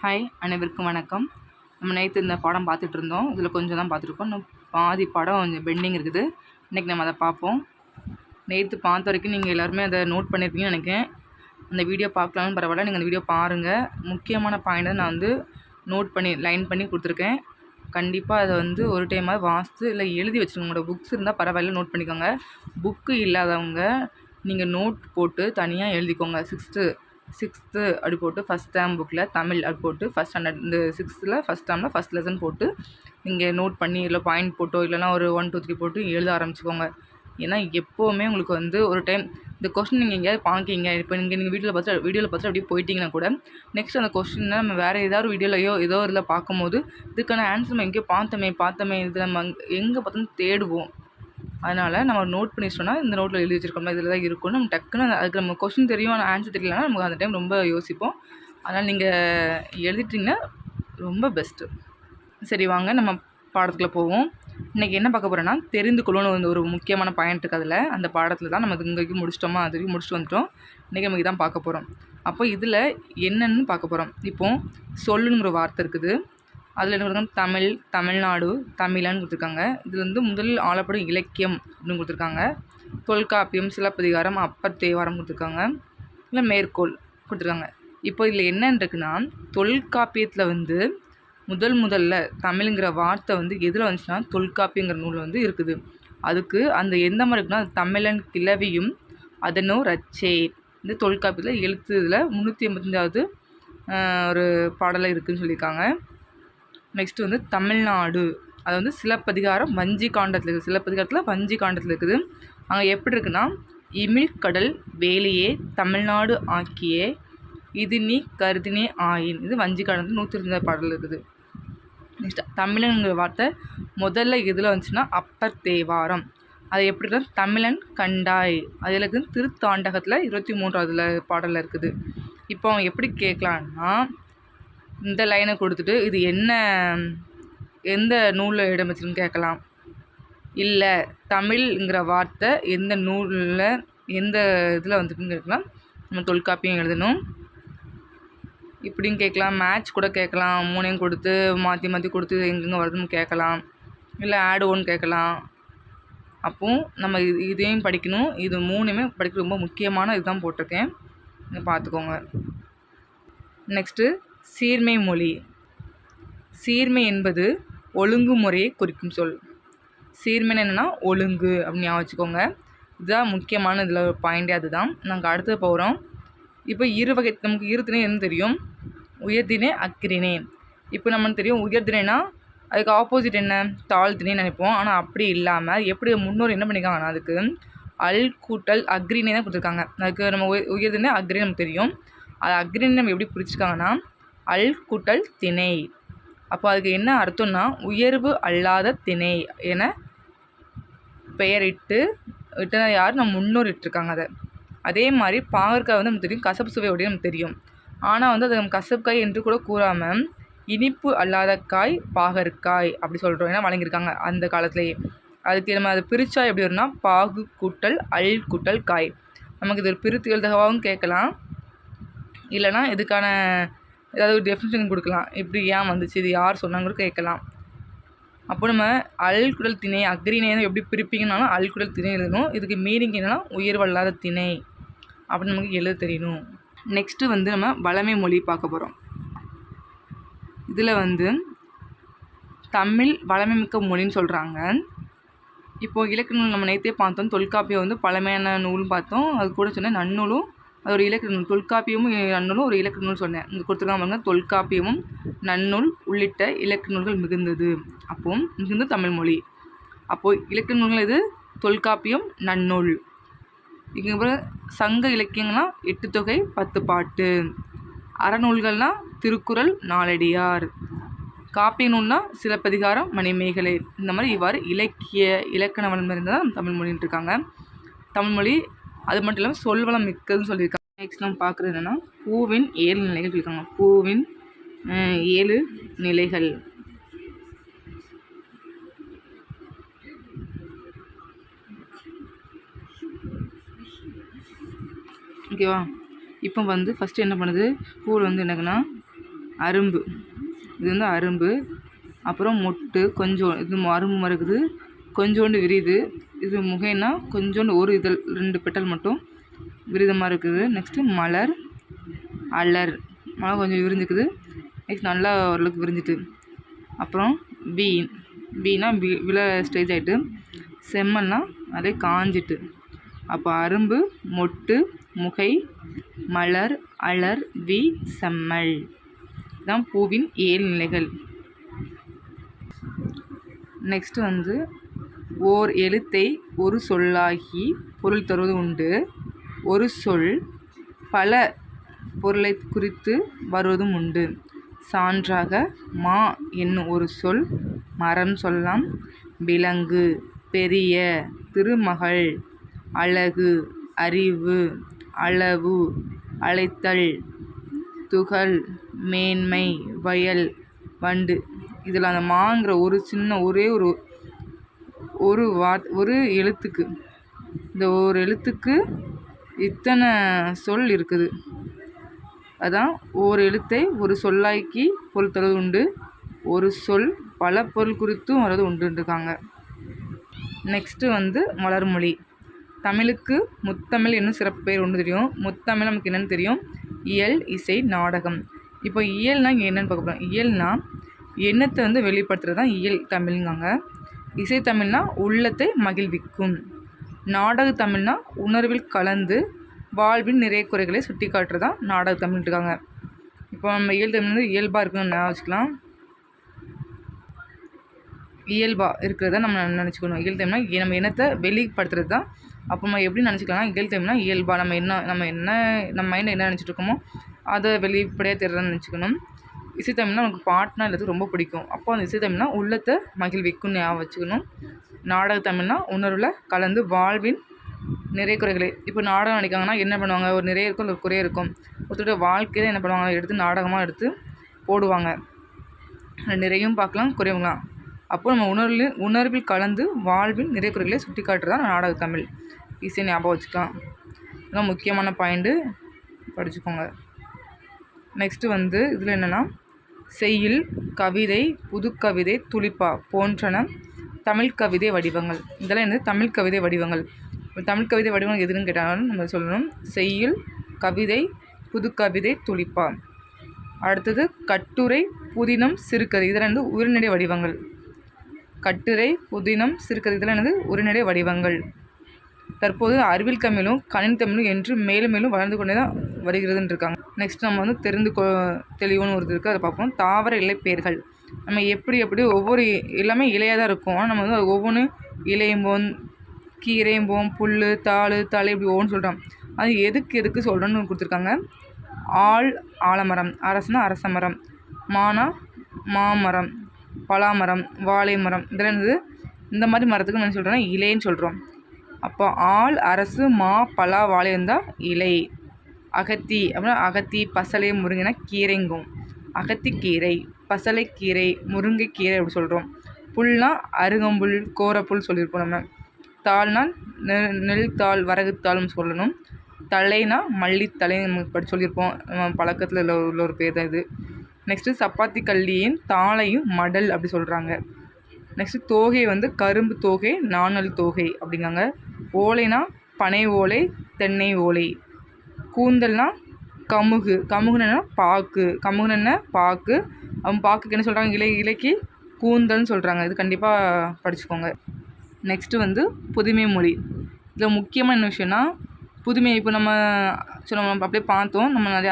Hi, அனைவருக்கும் வணக்கம். நம்ம நேற்று இந்த படம் பார்த்துட்டு இருந்தோம். இதில் கொஞ்சம் தான் பார்த்துருக்கோம். இன்னும் பாதி படம் கொஞ்சம் பெண்டிங் இருக்குது. இன்றைக்கி நம்ம அதை பார்ப்போம். நேற்று பார்த்த வரைக்கும் நீங்கள் எல்லாருமே அதை நோட் பண்ணியிருப்பீங்கன்னு நினைக்கிறேன். அந்த வீடியோ பார்க்கலாம்னு பரவாயில்ல, நீங்கள் அந்த வீடியோ பாருங்கள். முக்கியமான பாயிண்ட்டை நான் நோட் பண்ணி லைன் பண்ணி கொடுத்துருக்கேன். கண்டிப்பாக அதை ஒரு டைமாக வாசித்து இல்லை எழுதி வச்சுருங்க. உங்களோட புக்ஸ் இருந்தால் பரவாயில்ல, நோட் பண்ணிக்கோங்க. புக்கு இல்லாதவங்க நீங்கள் நோட் போட்டு தனியாக எழுதிக்கோங்க. சிக்ஸ்த்து அப்படி போட்டு ஃபஸ்ட் டேர்ம் புக்கில் தமிழ் அப்படி போட்டு ஃபஸ்ட் ஸ்டாண்டர்ட் இந்த 6th ஃபஸ்ட் டேர்மில் ஃபஸ்ட் லெசன் போட்டு நீங்கள் நோட் பண்ணி இல்லை பாயிண்ட் போட்டோ இல்லைனா ஒரு 1 2 3 போட்டு எழுத ஆரம்பிச்சுக்கோங்க. ஏன்னா எப்போவுமே உங்களுக்கு ஒரு டைம் இந்த கொஸ்டின் நீங்கள் எங்கேயாவது பார்க்கிங்க, இப்போ நீங்கள் வீடியோவில் பார்த்துட்டு அப்படியே போயிட்டீங்கன்னா கூட நெக்ஸ்ட் அந்த கொஸ்டினை நம்ம வேறு ஏதாவது வீடியோலையோ ஏதோ இதில் பார்க்கும்போது இதுக்கான ஆன்சர் நம்ம எங்கேயோ பார்த்தோமே இது நம்ம எங்கே பார்த்தோன்னு தேடுவோம். அதனால் நம்ம நோட் பண்ணி வச்சிட்டோம்னா இந்த நோட்டில் எழுதி வச்சுருக்கோம்னா இதில் தான் இருக்கும். நம்ம டக்குன்னு அதுக்கு நம்ம கொஸ்டின் தெரியும், ஆனால் ஆன்சர் தெரியலனா நமக்கு அந்த டைம் ரொம்ப யோசிப்போம். அதனால் நீங்கள் எழுதிட்டிங்கன்னா ரொம்ப பெஸ்ட்டு. சரி, வாங்க நம்ம பாடத்துக்குள்ளே போவோம். இன்றைக்கி என்ன பார்க்க போகிறோன்னா தெரிந்து கொள்ளணும் ஒரு முக்கியமான பாயிண்ட் இருக்குது அதில். அந்த பாடத்தில் தான் நம்ம இங்கேயும் முடிச்சிட்டோமா, அது வரைக்கும் முடிச்சுட்டு வந்துட்டோம். இன்றைக்கி நமக்கு தான் பார்க்க போகிறோம். அப்போ இதில் என்னென்னு பார்க்க போகிறோம். இப்போது சொல்லுங்கிற வார்த்தை இருக்குது. அதில் என்ன கொடுத்துருக்காங்க, தமிழ், தமிழ்நாடு, தமிழன்னு கொடுத்துருக்காங்க. இதில் முதலில் ஆளப்படும் இலக்கியம் அப்படின்னு கொடுத்துருக்காங்க. தொல்காப்பியம், சிலப்பதிகாரம், அப்பர் தேவாரம் கொடுத்துருக்காங்க. இல்லை மேற்கோள் கொடுத்துருக்காங்க. இப்போ இதில் என்னன்னு இருக்குன்னா, தொல்காப்பியத்தில் முதல்ல தமிழுங்கிற வார்த்தை எதில் வந்துச்சுன்னா தொல்காப்பியங்கிற நூல் இருக்குது. அதுக்கு அந்த எந்த மாதிரி இருக்குன்னா, தமிழன் கிளவியும் அதனோ ரச்சே. இந்த தொல்காப்பியத்தில் எழுத்து இதில் 385வது ஒரு பாடலாக இருக்குதுன்னு சொல்லியிருக்காங்க. நெக்ஸ்ட்டு தமிழ்நாடு, அது சிலப்பதிகாரம் வஞ்சி காண்டத்தில் இருக்குது. சிலப்பதிகாரத்தில் வஞ்சி காண்டத்தில் இருக்குது. அங்கே எப்படி இருக்குன்னா, இமிழ்கடல் வேலியே தமிழ்நாடு ஆக்கியே இது நீ கருதினே ஆயின். இது வஞ்சி காண்டத்தில் 102 பாடல் இருக்குது. நெக்ஸ்ட் தமிழனுங்கிற வார்த்தை முதல்ல இதில் வந்துச்சுன்னா அப்பர் தேவாரம். அது எப்படி இருக்குன்னா, தமிழன் கண்டாய். அதில் இருக்குது திருத்தாண்டகத்தில் 23வது பாடலில் இருக்குது. இப்போ அவங்க எப்படி கேட்கலான்னா, இந்த லைனை கொடுத்துட்டு இது எந்த நூலில் இடம் வச்சுன்னு கேட்கலாம். இல்லை தமிழ்ங்கிற வார்த்தை எந்த நூலில் எந்த இதில் வந்துட்டுன்னு கேட்கலாம். நம்ம தொல்காப்பியம் எழுதணும். இப்படின்னு கேட்கலாம். மேட்ச் கூட கேட்கலாம். 3ஐயும் கொடுத்து மாற்றி கொடுத்து எங்கெங்கே வருதுன்னு கேட்கலாம். இல்லை ஆட் ஒன்று கேட்கலாம். அப்போது நம்ம இதையும் படிக்கணும். இது 3மே படிக்க ரொம்ப முக்கியமான இதுதான் போட்டிருக்கேன், பார்த்துக்கோங்க. நெக்ஸ்ட்டு சீர்மை மொழி. சீர்மை என்பது ஒழுங்குமுறையை குறிக்கும் சொல். சீர்மைன்னு என்னென்னா ஒழுங்கு அப்படின்னு ஞாபகம் வச்சுக்கோங்க. இதுதான் முக்கியமான இதில் ஒரு பாயிண்டே அதுதான். நாங்கள் அடுத்து போகிறோம். இப்போ நமக்கு இருத்திணை என்ன தெரியும், உயர்திணை அக்கிரிணை. இப்போ நம்மளுக்கு தெரியும் உயர்திணைனா அதுக்கு ஆப்போசிட் என்ன, தாழ்த்திணைன்னு நினைப்போம். ஆனால் அப்படி இல்லாமல் எப்படி முன்னோர் என்ன பண்ணியிருக்காங்கன்னா அதுக்கு அல் கூட்டல் அக்ரிணை தான் கொடுத்துருக்காங்க. அதுக்கு நம்ம உயர்திணை அக்ரிணை நமக்கு தெரியும். அது அக்ரிணை நம்ம எப்படி பிரிச்சிருக்காங்கன்னா அல் கூட்டல் திணை. அப்போ அதுக்கு என்ன அர்த்தம்னா உயர்வு அல்லாத திணை என பெயரிட்டு யார் நம்ம முன்னோர் இட்டிருக்காங்க. அதை அதே மாதிரி பாகற்காய் நமக்கு தெரியும், கசப்பு சுவையோடைய நமக்கு தெரியும். ஆனால் அது நம்ம கசப்பு காய் என்று கூட கூறாமல் இனிப்பு அல்லாத காய் பாகற்காய் அப்படி சொல்கிறோம். ஏன்னா வழங்கியிருக்காங்க அந்த காலத்துலேயே. அதுக்கு நம்ம அதை பிரித்தா எப்படி வரும்னா பாகு கூட்டல் அல் கூட்டல் காய். நமக்கு இது ஒரு பிரித்து எழுதவாகவும் கேட்கலாம். இல்லைனா இதுக்கான ஏதாவது ஒரு டெஃபினிஷன் கொடுக்கலாம். இப்படி ஏன் வந்துச்சு, இது யார் சொன்னாங்க கேட்கலாம். அப்போ நம்ம அல் குடல் திணை அக்ரிணை எப்படி பிரிப்பீங்கனாலும் அல் குடல் திணை எழுதணும். இதுக்கு மீனிங் என்னென்னா உயர்வல்லாத திணை அப்படின்னு நமக்கு எழுத தெரியணும். நெக்ஸ்ட்டு நம்ம வளமை மொழி பார்க்க போகிறோம். இதில் தமிழ் வளமை மிக்க மொழின்னு சொல்கிறாங்க. இப்போது இலக்கண நூல் நம்ம நேற்றே பார்த்தோம். தொல்காப்பியம் பழமையான நூல்னு பார்த்தோம். அது கூட சொன்னேன் நன்னூலும் அது ஒரு இலக்கண நூல். தொல்காப்பியமும் நன்னூலும் ஒரு இலக்கண நூல் சொன்னேன். இங்கே கொடுத்துருக்காங்க தொல்காப்பியமும் நன்னூல் உள்ளிட்ட இலக்கண நூல்கள் மிகுந்தது. அப்போது மிகுந்த தமிழ் மொழி. அப்போது இலக்கண நூல்கள் இது தொல்காப்பியம் நன்னூல். இங்கே சங்க இலக்கியங்கள்லாம் 8 தொகை 10 பாட்டு. அறநூல்கள்னால் திருக்குறள் நாலடியார். காப்பிய நூல்னால் சிலப்பதிகாரம் மணிமேகலை. இந்த மாதிரி இவ்வாறு இலக்கண வளம் இருந்தால் நம்ம தமிழ் மொழின்னு இருக்காங்க. தமிழ்மொழி அது மட்டும் இல்லாமல் சொல்வளம் மிக்கதுன்னு சொல்லியிருக்காங்க. நெக்ஸ்ட் நம்ம பார்க்குறது என்னென்னா பூவின் 7 நிலைகள் சொல்லியிருக்காங்க. பூவின் 7 நிலைகள். ஓகேவா? இப்போ ஃபஸ்ட்டு என்ன பண்ணுது, பூவில் என்னக்குன்னா அரும்பு, இது வந்து அரும்பு. அப்புறம் மொட்டு, கொஞ்சம் இது அரும்பு மாதிரி இருக்குது, கொஞ்சோண்டு விரியுது. இது முகைன்னா கொஞ்சோண்டு ஒரு இதழ் 2 பெட்டல் மட்டும் விரித மாதிரி இருக்குது. நெக்ஸ்ட்டு மலர், அலர், மலர் கொஞ்சம் விரிஞ்சுக்குது. நெக்ஸ்ட் நல்லா ஓரளவுக்கு விரிஞ்சிட்டு. அப்புறம் வீண், வீணா விழ ஸ்டேஜ் ஆகிட்டு. செம்மல்னா அதே காஞ்சிட்டு. அப்போ அரும்பு, மொட்டு, முகை, மலர், அலர், செம்மல் தான் பூவின் 7 நிலைகள். நெக்ஸ்ட் வந்து ஓர் எழுத்தை ஒரு சொல்லாகி பொருள் தருவது உண்டு. ஒரு சொல் பல பொருளை குறித்து வருவதும் உண்டு. சான்றாக மா என்னும் ஒரு சொல் மரம் சொல்லலாம். விலங்கு, பெரிய, திருமகள், அழகு, அறிவு, அளவு, அழைத்தல், துகள், மேன்மை, வயல், வண்டு. இதில் அந்த மாங்கிற ஒரு சின்ன ஒரே ஒரு எழுத்துக்கு, இந்த ஒரு எழுத்துக்கு இத்தனை சொல் இருக்குது. அதான் ஒரு எழுத்தை ஒரு சொல்லாக்கி பொருள் தருவது உண்டு. ஒரு சொல் பல பொருள் குறித்தும் வர்றது உண்டுருக்காங்க. நெக்ஸ்ட்டு வந்து மலர்மொழி. தமிழுக்கு முத்தமிழ் என்னும் சிறப்பு பெயர் ஒன்று தெரியும். முத்தமிழ் நமக்கு என்னென்னு தெரியும், இயல், இசை, நாடகம். இப்போ இயல்னால் இங்கே என்னென்னு பார்க்க போகிறோம். இயல்னா எண்ணத்தை வந்து வெளிப்படுத்துறது தான் இயல் தமிழ்ங்காங்க. இசை தமிழ்னா உள்ளத்தை மகிழ்விக்கும். நாடக தமிழ்னா உணர்வில் கலந்து வாழ்வின் நிறைய குறைகளை சுட்டி காட்டுறது தான் நாடக தமிழ் இருக்காங்க. இப்போ நம்ம இயல் தமிழ் வந்து இயல்பாக இருக்கணும்னு வச்சுக்கலாம். இயல்பாக இருக்கிறத நம்ம நினச்சிக்கணும். இயல் தமிழ்னா நம்ம எண்ணத்தை வெளிப்படுத்துறது தான். அப்போ நம்ம எப்படி நினச்சிக்கலாம்னா, இயல் தமிழ்னா இயல்பாக நம்ம மைண்டில் என்ன நினச்சிட்டு இருக்கோமோ அதை வெளிப்படையாக தெரிறதுன்னு நினச்சிக்கணும். இசை தமிழ்னா நமக்கு பாட்டுனா எல்லாத்துக்கும் ரொம்ப பிடிக்கும். அப்போ அந்த இசை தமிழ்னா உள்ளத்தை மகிழ்விக்கும்னு ஞாபகம் வச்சுக்கணும். நாடக தமிழ்னா உணர்வில் கலந்து வாழ்வின் நிறைய குறைகளை. இப்போ நாடகம் நடிக்காங்கன்னா என்ன பண்ணுவாங்க, ஒரு நிறைய இருக்கும், ஒரு குறைய இருக்கும். ஒருத்தரோட வாழ்க்கையில் என்ன பண்ணுவாங்க, எடுத்து நாடகமாக எடுத்து போடுவாங்க. நிறையும் பார்க்கலாம், குறைவுலாம். அப்போ நம்ம உணர்வில் கலந்து வாழ்வின் நிறைய குறைகளை சுட்டி காட்டுறதான் நாடக தமிழ். ஈஸியாக ஞாபகம் வச்சுக்கலாம். இதெல்லாம் முக்கியமான பாயிண்ட்டு, படிச்சுக்கோங்க. நெக்ஸ்ட்டு வந்து இதில் என்னென்னா, செய்யுள், கவிதை, புதுக்கவிதை, துளிப்பா போன்றன தமிழ் கவிதை வடிவங்கள். இதெல்லாம் என்னது, தமிழ் கவிதை வடிவங்கள். தமிழ் கவிதை வடிவங்கள் எதுன்னு கேட்டாலும் நம்ம சொல்லணும். செய்யுள், கவிதை, புதுக்கவிதை, துளிப்பா. அடுத்தது கட்டுரை, புதினம், சிறுகதை. இதெல்லாம் வந்து உரைநடை வடிவங்கள். கட்டுரை, புதினம், சிறுகதை இதெல்லாம் என்னது, உரைநடை வடிவங்கள். தற்போது அறிவியல் தமிழும் கணினி தமிழும் என்று மேலும் மேலும் வளர்ந்து கொண்டே தான் வருகிறதுன்னு இருக்காங்க. நெக்ஸ்ட் நம்ம வந்து தெளிவுன்னு ஒரு இருக்குது, அதை பார்ப்போம். தாவர இலை பெயர்கள். நம்ம எப்படி ஒவ்வொரு எல்லாமே இலையாக தான் இருக்கும். ஆனால் நம்ம வந்து அது ஒவ்வொன்று இலையும்போம், கீரையும்போம், புல், தாள், தலை, இப்படி ஒவ்வொன்று சொல்கிறோம். அது எதுக்கு சொல்கிறோன்னு கொடுத்துருக்காங்க. ஆலமரம், அரசனா அரச மரம், மானா மாமரம், பலாமரம், வாழை மரம். இதெல்லாம் என்னது, இந்த மாதிரி மரத்துக்கு நம்ம சொல்கிறோன்னா இலைன்னு சொல்கிறோம். அப்போ ஆள், அரசு, மா, பலா, வாழை இருந்தால் இலை. அகத்தி அப்படின்னா அகத்தி, பசலை, முருங்கைனா கீரைங்கும். அகத்திக்கீரை, பசலைக்கீரை, முருங்கைக்கீரை அப்படி சொல்கிறோம். புல்னா அருகம்புல், கோரப்புல் சொல்லியிருப்போம் நம்ம. தாள்னால் நெல் தாள், வரகுத்தாள்னு சொல்லணும். தலைனா மல்லித்தலை நம்ம சொல்லியிருப்போம். நம்ம பழக்கத்தில் உள்ள ஒரு பேர் தான் இது. நெக்ஸ்ட்டு சப்பாத்தி கல்லியின் தாளையும் மடல் அப்படி சொல்கிறாங்க. நெக்ஸ்ட்டு தோகை வந்து கரும்பு தோகை, நாணல் தோகை அப்படிங்காங்க. ஓலைனா பனை ஓலை, தென்னை ஓலை. கூந்தல்னா கமுகுன்னு பாக்கு. கமுகுன்னு பாக்கு. அவங்க பாக்குக்கு என்ன சொல்கிறாங்க, இலைக்கு கூந்தல்னு சொல்கிறாங்க. இது கண்டிப்பாக படிச்சுக்கோங்க. நெக்ஸ்ட்டு வந்து புதுமை மொழி. இதில் முக்கியமான என்ன விஷயம்னா, புதுமை இப்போ நம்ம அப்படியே பார்த்தோம். நம்ம நிறைய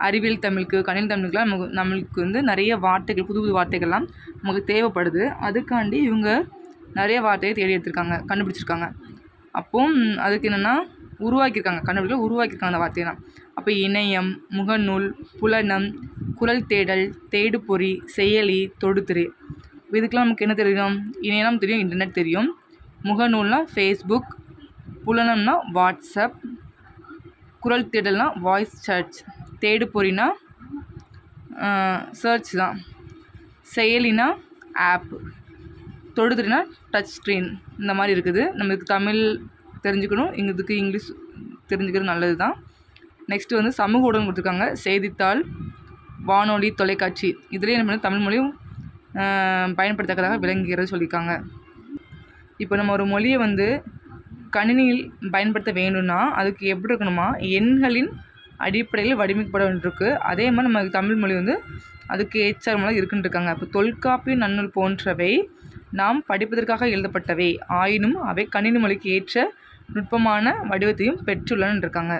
அறிவியல் தமிழுக்கு கணினி தமிழுக்குலாம் நம்மளுக்கு வந்து நிறைய வார்த்தைகள், புது வார்த்தைகள்லாம் நமக்கு தேவைப்படுது. அதுக்காண்டி இவங்க நிறைய வார்த்தையை தேடி எடுத்திருக்காங்க, கண்டுபிடிச்சிருக்காங்க. அப்போது அதுக்கு என்னென்னா உருவாக்கியிருக்காங்க அந்த வார்த்தையெல்லாம். அப்போ இணையம், முகநூல், புலனம், குரல் தேடல், தேடுபொறி, செயலி, தொடுதிரை. இதுக்கெலாம் நமக்கு என்ன தெரியும், இணையம் தெரியும், இன்டர்நெட் தெரியும். முகநூல்னா ஃபேஸ்புக், புலனம்னா வாட்ஸ்அப், குரல் தேடல்னா வாய்ஸ் சர்ச், தேடுபொறினா சர்ச் தான், செயலினா ஆப், தொடுதிரைனா டச் ஸ்க்ரீன். இந்த மாதிரி இருக்குது. நம்மளுக்கு தமிழ் தெரிஞ்சுக்கணும், இதுக்கு இங்கிலீஷ் தெரிஞ்சுக்கிறது நல்லது தான். நெக்ஸ்ட்டு வந்து சமூக ஊடகம் கொடுத்துருக்காங்க, செய்தித்தாள், வானொலி, தொலைக்காட்சி. இதுலேயே நம்ம தமிழ் மொழியும் பயன்படுத்தத்தக்கதாக விளங்குகிறது சொல்லியிருக்காங்க. இப்போ நம்ம ஒரு மொழியை வந்து கணினியில் பயன்படுத்த வேண்டும்னா அதுக்கு எப்படி இருக்கணுமா, எண்களின் அடிப்படையில் வடிவமைக்கப்பட வேண்டியிருக்கு. அதே மாதிரி நம்ம தமிழ் மொழி வந்து அதுக்கு ஏற்றாற்போல இருக்குன்னு இருக்காங்க. இப்போ தொல்காப்பியம், நன்னூல் போன்றவை நாம் படிப்பதற்காக எழுதப்பட்டவை ஆயினும் அவை கணினி மொழிக்கு ஏற்ற நுட்பமான வடிவத்தையும் பெற்றுள்ளன்னு இருக்காங்க.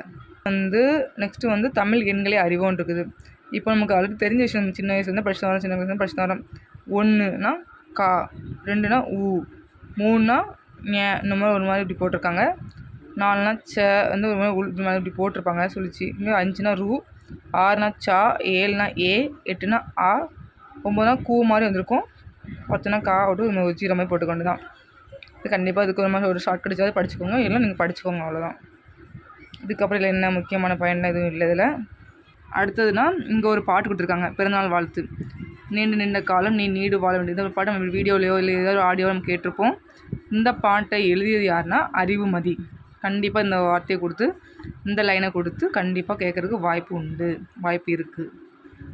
வந்து நெக்ஸ்ட்டு வந்து தமிழ் எண்களை அறிவோன்னு இருக்குது. இப்போ நமக்கு ஆல்ரெடி தெரிஞ்ச விஷயம், சின்ன வயசுலேருந்து படிச்சுட்டு வரோம், சின்ன வயசுலேருந்து படிச்சுட்டு வரோம். 1னா கா, 2னா ஊ, 3னா ஞ, இந்த மாதிரி ஒரு மாதிரி இப்படி போட்டிருக்காங்க. 4னா ச வந்து ஒரு மாதிரி இது மாதிரி இப்படி போட்டிருப்பாங்க சொல்லிச்சு. இன்னும் 5னா ரூ, 6னா சா, 7னா ஏ, 8னா ஆ, 9னா கூ மாதிரி வந்திருக்கும், 10னா கா ஒரு ஜீரோ மாதிரி போட்டுக்கொண்டு தான். இது கண்டிப்பாக இதுக்கு ஒரு மாதிரி ஒரு ஷார்ட்கட் வச்சாவது படிச்சுக்கோங்க, இல்லை நீங்கள் படிச்சுக்கோங்க, அவ்வளோதான். இதுக்கப்புறம் இல்லை என்ன முக்கியமான பயன் எதுவும் இல்லை இதில். அடுத்ததுனா இங்கே ஒரு பாட்டு கொடுத்துருக்காங்க, பிறந்தநாள் வாழ்த்து. நீண்டு நின்ற காலம் நீ நீடு வாழ வேண்டியது. இந்த பாட்டை நம்ம வீடியோலையோ இல்லை ஏதாவது ஆடியோவோ நம்ம கேட்டிருப்போம். இந்த பாட்டை எழுதியது யாருன்னா அறிவுமதி. கண்டிப்பாக இந்த வார்த்தையை கொடுத்து, இந்த லைனை கொடுத்து கண்டிப்பாக கேட்குறதுக்கு வாய்ப்பு இருக்குது.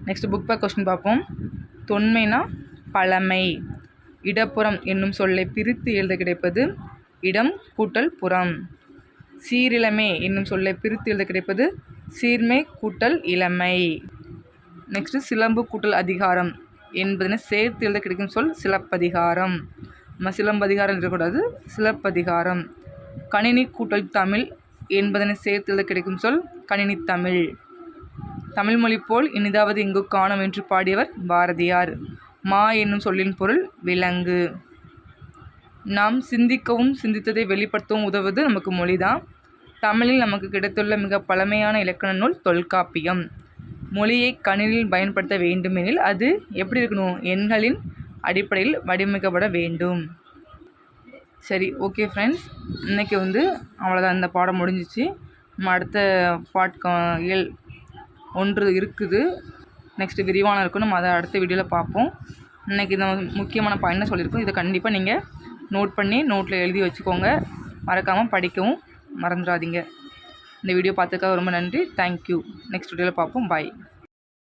நெக்ஸ்ட் புக் பேக் கொஸ்டின் பார்ப்போம். தொன்மைனா பழமை. இடப்புறம் என்னும் சொல்லை பிரித்து எழுத கிடைப்பது இடம் கூட்டல் புறம். சீரிழமை என்னும் சொல்லை பிரித்து எழுத கிடைப்பது சீர்மை கூட்டல் இளமை. நெக்ஸ்ட்டு சிலம்பு கூட்டல் அதிகாரம் என்பதனை சேர்த்து எழுத கிடைக்கும் சொல் சிலப்பதிகாரம். நம்ம சிலம்பதிகாரம் இருக்கக்கூடாது, சிலப்பதிகாரம். கணினி கூட்டல் தமிழ் என்பதனை சேர்த்து எழுத கிடைக்கும் சொல் கணினி தமிழ். தமிழ்மொழி போல் இனிதாவது இங்கு காணோம் என்று பாடியவர் பாரதியார். மா என்னும் சொல்லின் பொருள் விலங்கு. நாம் சிந்திக்கவும் சிந்தித்ததை வெளிப்படுத்தவும் உதவுவது நமக்கு மொழி தான். தமிழில் நமக்கு கிடைத்துள்ள மிக பழமையான இலக்கண நூல் தொல்காப்பியம். மொழியை கணினியில் பயன்படுத்த வேண்டுமெனில் அது எப்படி இருக்கணும், எண்களின் அடிப்படையில் வடிவமைக்கப்பட வேண்டும். சரி, ஓகே ஃப்ரெண்ட்ஸ், இன்றைக்கி வந்து அவ்வளோதான், இந்த பாடம் முடிஞ்சிச்சு. நம்ம அடுத்த இயல் 1 இருக்குது, நெக்ஸ்ட்டு விரிவான இருக்கும், நம்ம அதை அடுத்த வீடியோவில் பார்ப்போம். இன்றைக்கி இந்த முக்கியமான பாயிண்ட் சொல்லியிருக்கோம். இதை கண்டிப்பாக நீங்கள் நோட் பண்ணி நோட்டில் எழுதி வச்சுக்கோங்க. மறக்காமல் படிக்கவும் மறந்துடாதீங்க. இந்த வீடியோ பார்த்ததுக்காக ரொம்ப நன்றி. தேங்க்யூ. நெக்ஸ்ட் வீடியோவில் பார்ப்போம். பாய்.